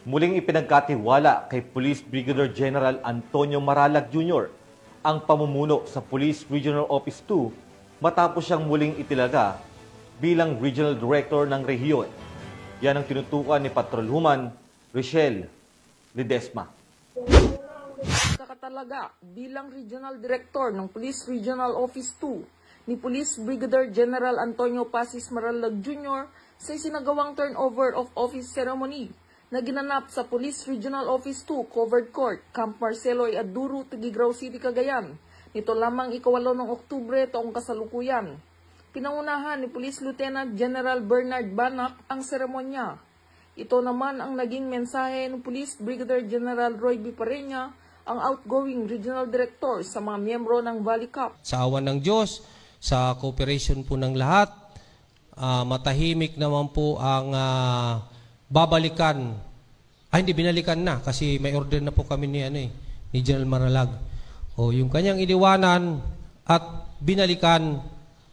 Muling ipinagkatiwala kay Police Brigadier General Antonio Maralag Jr. ang pamumuno sa Police Regional Office 2 matapos siyang muling itilaga bilang Regional Director ng rehiyon. Yan ang tinutukan ni Patrolwoman Richelle Ledesma. Kakatalaga bilang Regional Director ng Police Regional Office 2 ni Police Brigadier General Antonio Pacis Maralag Jr. sa isinagawang turnover of office ceremony na ginanap sa Police Regional Office 2 Covered Court, Camp Marceloy, Aduro, Tugigraw City, Cagayan. Nito lamang ika-8 ng Oktubre taong kasalukuyan. Pinangunahan ni Police Lieutenant General Bernard Banac ang seremonya. Ito naman ang naging mensahe ng Police Brigadier General Roy B. Pareña, ang outgoing Regional Director sa mga miyembro ng Valley Cup. Sa awan ng Diyos, sa cooperation po ng lahat, matahimik naman po ang babalikan. Hindi binalikan na kasi may order na po kami ni General Maralag. Yung kanyang iniwanan at binalikan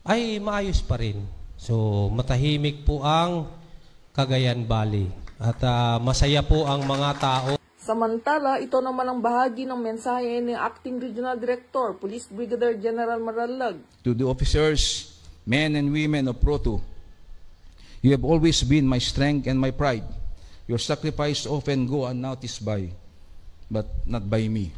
ay maayos pa rin. So matahimik po ang Cagayan Valley at masaya po ang mga tao. Samantala, ito naman ang bahagi ng mensahe ni Acting Regional Director, Police Brigadier General Maralag. To the officers, men and women of Proto, you have always been my strength and my pride. Your sacrifice often go unnoticed by, but not by me.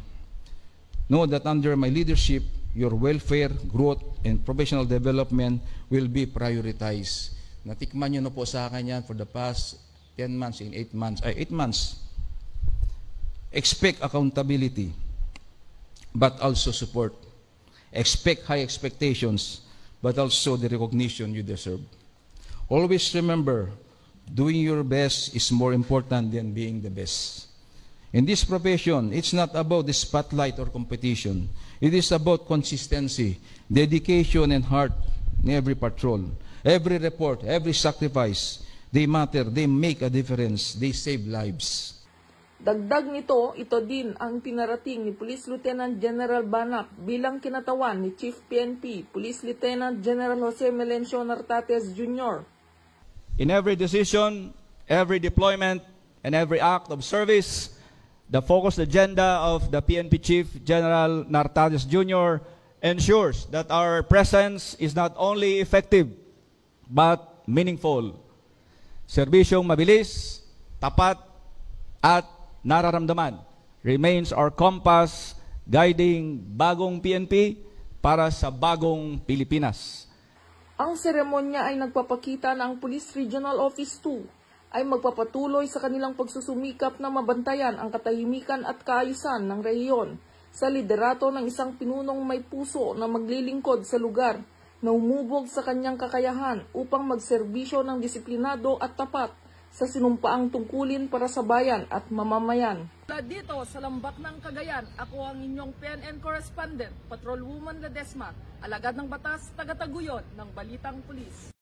Know that under my leadership, your welfare, growth, and professional development will be prioritized. Natikman nyo na po sa akin yan for the past 10 months, in 8 months. 8 months. Expect accountability, but also support. Expect high expectations, but also the recognition you deserve. Always remember, doing your best is more important than being the best. In this profession, it's not about the spotlight or competition. It is about consistency, dedication, and heart in every patrol. Every report, every sacrifice, they matter, they make a difference, they save lives. Dagdag nito, ito din ang pinarating ni Police Lieutenant General Banac bilang kinatawan ni Chief PNP, Police Lieutenant General Jose Melencio Nartates Jr. In every decision, every deployment, and every act of service, the focused agenda of the PNP Chief General Nartates Jr. ensures that our presence is not only effective, but meaningful. Serbisyong mabilis, tapat, at nararamdaman remains our compass guiding bagong PNP para sa bagong Pilipinas. Ang seremonya ay nagpapakita na ang Police Regional Office 2 ay magpapatuloy sa kanilang pagsusumikap na mabantayan ang katahimikan at kaayusan ng rehiyon sa liderato ng isang pinunong may puso na maglilingkod sa lugar na umubog sa kanyang kakayahan upang magserbisyo ng disiplinado at tapat sa sinumpaang tungkulin para sa bayan at mamamayan. Dito sa Lambak ng Cagayan, ako ang inyong PNN correspondent, Patrolwoman Ledesma, alagad ng batas, taga-taguyod ng Balitang Pulis.